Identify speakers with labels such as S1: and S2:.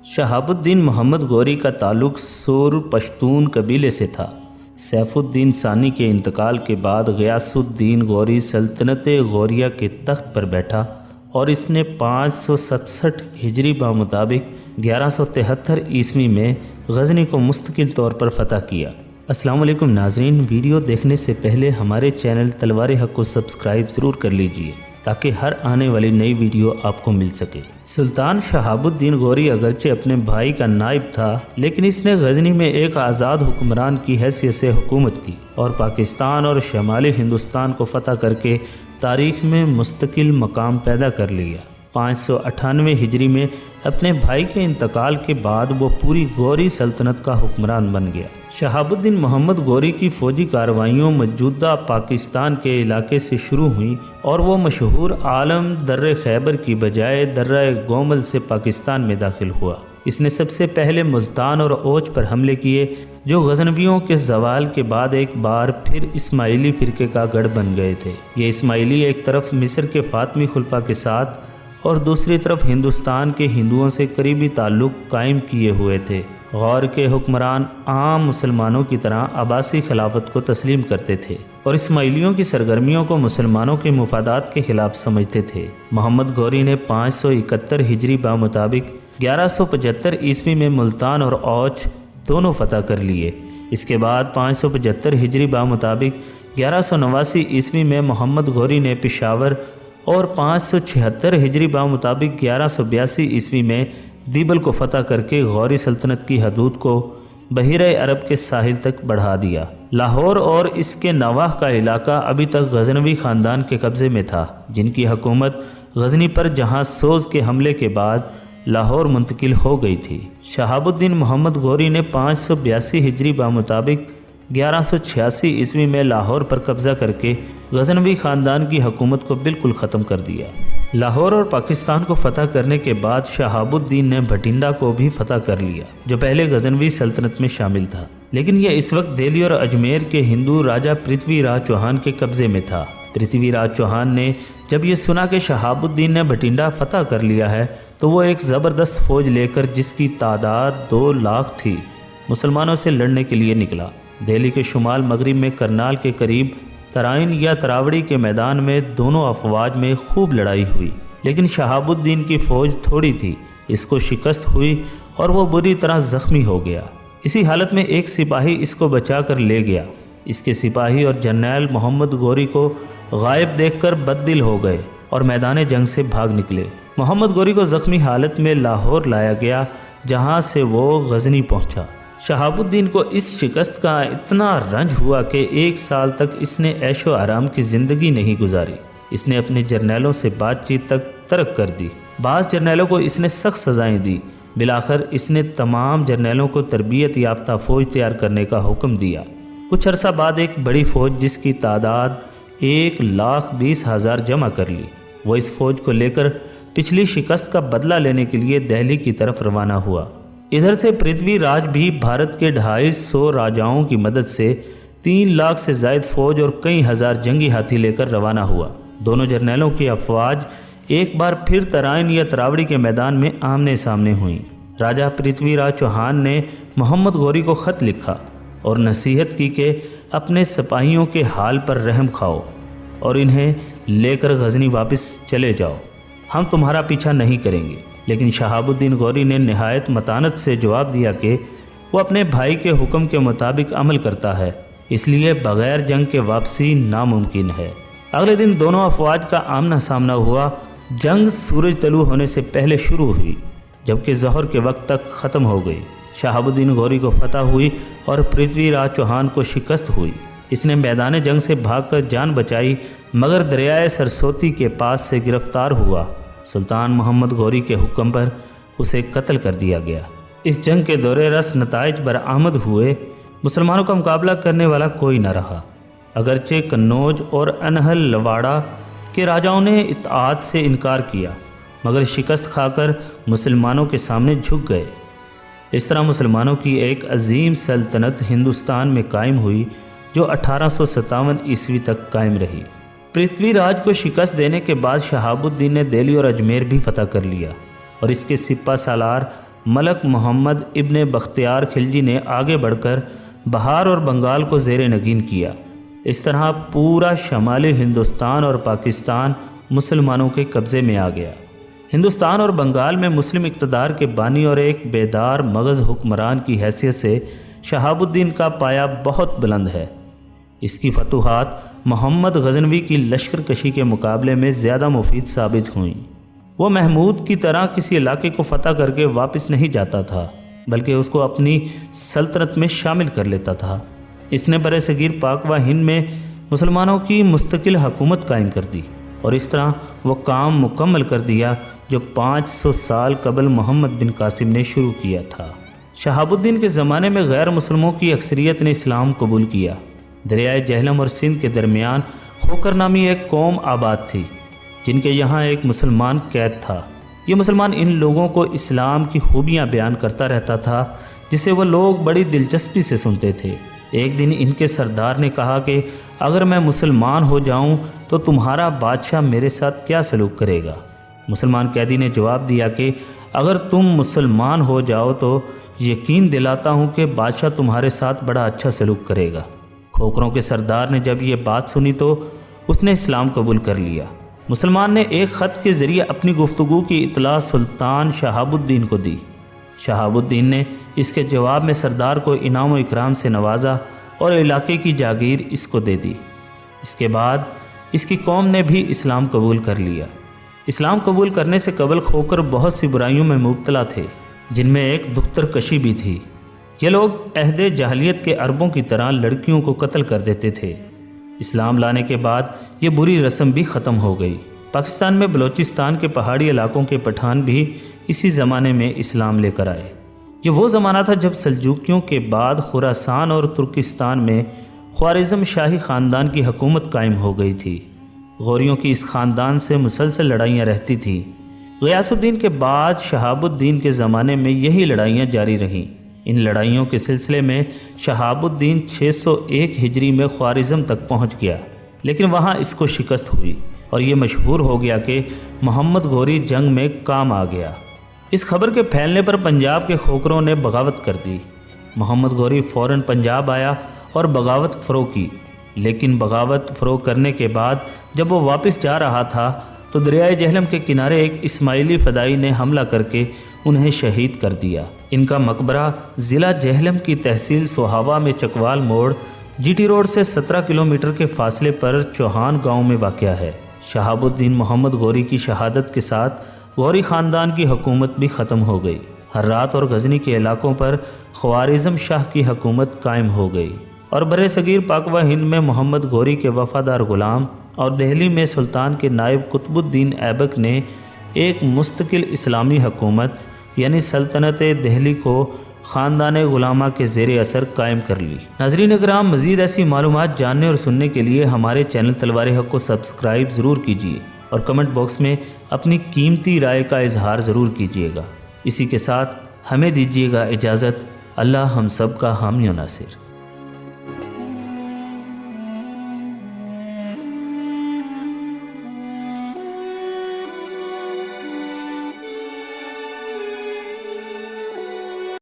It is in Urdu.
S1: شہاب الدین محمد غوری کا تعلق سور پشتون قبیلے سے تھا۔ سیف الدین ثانی کے انتقال کے بعد غیاث الدین غوری سلطنت غوریہ کے تخت پر بیٹھا اور اس نے 567 ہجری بمطابق 1173 عیسوی میں غزنی کو مستقل طور پر فتح کیا۔ السلام علیکم ناظرین، ویڈیو دیکھنے سے پہلے ہمارے چینل تلوار حق کو سبسکرائب ضرور کر لیجئے تاکہ ہر آنے والی نئی ویڈیو آپ کو مل سکے۔ سلطان شہاب الدین غوری اگرچہ اپنے بھائی کا نائب تھا، لیکن اس نے غزنی میں ایک آزاد حکمران کی حیثیت سے حکومت کی اور پاکستان اور شمالی ہندوستان کو فتح کر کے تاریخ میں مستقل مقام پیدا کر لیا۔ 598 ہجری میں اپنے بھائی کے انتقال کے بعد وہ پوری غوری سلطنت کا حکمران بن گیا۔ شہاب الدین محمد غوری کی فوجی کارروائیوں موجودہ پاکستان کے علاقے سے شروع ہوئیں اور وہ مشہور عالم درہ خیبر کی بجائے درہ گومل سے پاکستان میں داخل ہوا۔ اس نے سب سے پہلے ملتان اور اوچ پر حملے کیے، جو غزنویوں کے زوال کے بعد ایک بار پھر اسماعیلی فرقے کا گڑھ بن گئے تھے۔ یہ اسماعیلی ایک طرف مصر کے فاطمی خلفاء کے ساتھ اور دوسری طرف ہندوستان کے ہندوؤں سے قریبی تعلق قائم کیے ہوئے تھے۔ غور کے حکمران عام مسلمانوں کی طرح عباسی خلافت کو تسلیم کرتے تھے اور اسماعیلیوں کی سرگرمیوں کو مسلمانوں کے مفادات کے خلاف سمجھتے تھے۔ محمد غوری نے 571 ہجری بمطابق 1175 عیسوی میں ملتان اور اوچ دونوں فتح کر لیے۔ اس کے بعد 575 ہجری بمطابق 1189 عیسوی میں محمد غوری نے پشاور اور 576 ہجری بمطابق 1182 عیسوی میں دیبل کو فتح کر کے غوری سلطنت کی حدود کو بحیرہ عرب کے ساحل تک بڑھا دیا۔ لاہور اور اس کے نواح کا علاقہ ابھی تک غزنوی خاندان کے قبضے میں تھا، جن کی حکومت غزنی پر جہاز سوز کے حملے کے بعد لاہور منتقل ہو گئی تھی۔ شہاب الدین محمد غوری نے 582 ہجری بمطابق 1186 عیسوی میں لاہور پر قبضہ کر کے غزنوی خاندان کی حکومت کو بالکل ختم کر دیا۔ لاہور اور پاکستان کو فتح کرنے کے بعد شہاب الدین نے بھٹنڈا کو بھی فتح کر لیا، جو پہلے غزنوی سلطنت میں شامل تھا، لیکن یہ اس وقت دہلی اور اجمیر کے ہندو راجہ پرتھوی راج چوہان کے قبضے میں تھا۔ پرتھوی راج چوہان نے جب یہ سنا کہ شہاب الدین نے بھٹنڈا فتح کر لیا ہے تو وہ ایک زبردست فوج لے کر، جس کی تعداد 2 لاکھ تھی، مسلمانوں سے لڑنے کے لیے نکلا۔ دہلی کے شمال مغرب میں کرنال کے قریب ترائن یا تراوڑی کے میدان میں دونوں افواج میں خوب لڑائی ہوئی، لیکن شہاب الدین کی فوج تھوڑی تھی، اس کو شکست ہوئی اور وہ بری طرح زخمی ہو گیا۔ اسی حالت میں ایک سپاہی اس کو بچا کر لے گیا۔ اس کے سپاہی اور جرنیل محمد غوری کو غائب دیکھ کر بددل ہو گئے اور میدان جنگ سے بھاگ نکلے۔ محمد غوری کو زخمی حالت میں لاہور لایا گیا، جہاں سے وہ غزنی پہنچا۔ شہاب الدین کو اس شکست کا اتنا رنج ہوا کہ 1 سال تک اس نے عیش و آرام کی زندگی نہیں گزاری۔ اس نے اپنے جرنیلوں سے بات چیت تک ترک کر دی۔ بعض جرنیلوں کو اس نے سخت سزائیں دی۔ بالآخر اس نے تمام جرنیلوں کو تربیت یافتہ فوج تیار کرنے کا حکم دیا۔ کچھ عرصہ بعد ایک بڑی فوج، جس کی تعداد 1,20,000 جمع کر لی، وہ اس فوج کو لے کر پچھلی شکست کا بدلہ لینے کے لیے دہلی کی طرف روانہ ہوا۔ ادھر سے پرتھوی راج بھی بھارت کے 250 راجاؤں کی مدد سے 3 لاکھ سے زائد فوج اور کئی ہزار جنگی ہاتھی لے کر روانہ ہوا۔ دونوں جرنیلوں کی افواج ایک بار پھر ترائن یا تراوڑی کے میدان میں آمنے سامنے ہوئیں۔ راجہ پرتھوی راج چوہان نے محمد غوری کو خط لکھا اور نصیحت کی کہ اپنے سپاہیوں کے حال پر رحم کھاؤ اور انہیں لے کر غزنی واپس چلے جاؤ، ہم تمہارا پیچھا نہیں کریں گے۔ لیکن شہاب الدین غوری نے نہایت متانت سے جواب دیا کہ وہ اپنے بھائی کے حکم کے مطابق عمل کرتا ہے، اس لیے بغیر جنگ کے واپسی ناممکن ہے۔ اگلے دن دونوں افواج کا آمنا سامنا ہوا۔ جنگ سورج طلوع ہونے سے پہلے شروع ہوئی، جبکہ ظہر کے وقت تک ختم ہو گئی۔ شہاب الدین غوری کو فتح ہوئی اور پرتھوی راج چوہان کو شکست ہوئی۔ اس نے میدان جنگ سے بھاگ کر جان بچائی، مگر دریائے سرسوتی کے پاس سے گرفتار ہوا۔ سلطان محمد غوری کے حکم پر اسے قتل کر دیا گیا۔ اس جنگ کے دور رس نتائج برآمد ہوئے۔ مسلمانوں کا مقابلہ کرنے والا کوئی نہ رہا، اگرچہ قنوج اور انہل لواڑہ کے راجاؤں نے اطاعت سے انکار کیا، مگر شکست کھا کر مسلمانوں کے سامنے جھک گئے۔ اس طرح مسلمانوں کی ایک عظیم سلطنت ہندوستان میں قائم ہوئی، جو 1857 عیسوی تک قائم رہی۔ پرتھوی راج کو شکست دینے کے بعد شہاب الدین نے دہلی اور اجمیر بھی فتح کر لیا اور اس کے سپہ سالار ملک محمد ابن بختیار خلجی نے آگے بڑھ کر بہار اور بنگال کو زیر نگین کیا۔ اس طرح پورا شمالی ہندوستان اور پاکستان مسلمانوں کے قبضے میں آ گیا۔ ہندوستان اور بنگال میں مسلم اقتدار کے بانی اور ایک بیدار مغز حکمران کی حیثیت سے شہاب الدین کا پایہ بہت بلند ہے۔ اس کی فتوحات محمد غزنوی کی لشکر کشی کے مقابلے میں زیادہ مفید ثابت ہوئیں۔ وہ محمود کی طرح کسی علاقے کو فتح کر کے واپس نہیں جاتا تھا، بلکہ اس کو اپنی سلطنت میں شامل کر لیتا تھا۔ اس نے برصغیر پاک و ہند میں مسلمانوں کی مستقل حکومت قائم کر دی اور اس طرح وہ کام مکمل کر دیا جو 500 سال قبل محمد بن قاسم نے شروع کیا تھا۔ شہاب الدین کے زمانے میں غیر مسلموں کی اکثریت نے اسلام قبول کیا۔ دریائے جہلم اور سندھ کے درمیان خوکر نامی ایک قوم آباد تھی جن کے یہاں ایک مسلمان قید تھا۔ یہ مسلمان ان لوگوں کو اسلام کی خوبیاں بیان کرتا رہتا تھا جسے وہ لوگ بڑی دلچسپی سے سنتے تھے۔ ایک دن ان کے سردار نے کہا کہ اگر میں مسلمان ہو جاؤں تو تمہارا بادشاہ میرے ساتھ کیا سلوک کرے گا؟ مسلمان قیدی نے جواب دیا کہ اگر تم مسلمان ہو جاؤ تو یقین دلاتا ہوں کہ بادشاہ تمہارے ساتھ بڑا اچھا سلوک کرے گا۔ کھوکروں کے سردار نے جب یہ بات سنی تو اس نے اسلام قبول کر لیا۔ مسلمان نے ایک خط کے ذریعے اپنی گفتگو کی اطلاع سلطان شہاب الدین کو دی۔ شہاب الدین نے اس کے جواب میں سردار کو انعام و اکرام سے نوازا اور علاقے کی جاگیر اس کو دے دی۔ اس کے بعد اس کی قوم نے بھی اسلام قبول کر لیا۔ اسلام قبول کرنے سے قبل کھوکر بہت سی برائیوں میں مبتلا تھے، جن میں ایک دختر کشی بھی تھی۔ یہ لوگ عہد جاہلیت کے عربوں کی طرح لڑکیوں کو قتل کر دیتے تھے۔ اسلام لانے کے بعد یہ بری رسم بھی ختم ہو گئی۔ پاکستان میں بلوچستان کے پہاڑی علاقوں کے پٹھان بھی اسی زمانے میں اسلام لے کر آئے۔ یہ وہ زمانہ تھا جب سلجوکیوں کے بعد خراسان اور ترکستان میں خوارزم شاہی خاندان کی حکومت قائم ہو گئی تھی۔ غوریوں کی اس خاندان سے مسلسل لڑائیاں رہتی تھیں۔ غیاث الدین کے بعد شہاب الدین کے زمانے میں یہی لڑائیاں جاری رہیں۔ ان لڑائیوں کے سلسلے میں شہاب الدین 601 ہجری میں خوارزم تک پہنچ گیا، لیکن وہاں اس کو شکست ہوئی اور یہ مشہور ہو گیا کہ محمد غوری جنگ میں کام آ گیا۔ اس خبر کے پھیلنے پر پنجاب کے کھوکروں نے بغاوت کر دی۔ محمد غوری فوراً پنجاب آیا اور بغاوت فروغ کی، لیکن بغاوت فروغ کرنے کے بعد جب وہ واپس جا رہا تھا تو دریائے جہلم کے کنارے ایک اسماعیلی فدائی نے حملہ کر کے انہیں شہید کر دیا۔ ان کا مقبرہ ضلع جہلم کی تحصیل سوہاوا میں چکوال موڑ جی ٹی روڈ سے 17 کلومیٹر کے فاصلے پر چوہان گاؤں میں واقع ہے۔ شہاب الدین محمد غوری کی شہادت کے ساتھ غوری خاندان کی حکومت بھی ختم ہو گئی۔ ہرات اور غزنی کے علاقوں پر خوارزم شاہ کی حکومت قائم ہو گئی اور برصغیر پاک و ہند میں محمد غوری کے وفادار غلام اور دہلی میں سلطان کے نائب قطب الدین ایبک نے ایک مستقل اسلامی حکومت یعنی سلطنت دہلی کو خاندان غلامہ کے زیر اثر قائم کر لی۔ ناظرین اکرام، مزید ایسی معلومات جاننے اور سننے کے لیے ہمارے چینل تلوار حق کو سبسکرائب ضرور کیجیے اور کمنٹ باکس میں اپنی قیمتی رائے کا اظہار ضرور کیجیے گا۔ اسی کے ساتھ ہمیں دیجیے گا اجازت۔ اللہ ہم سب کا حامی و ناصر۔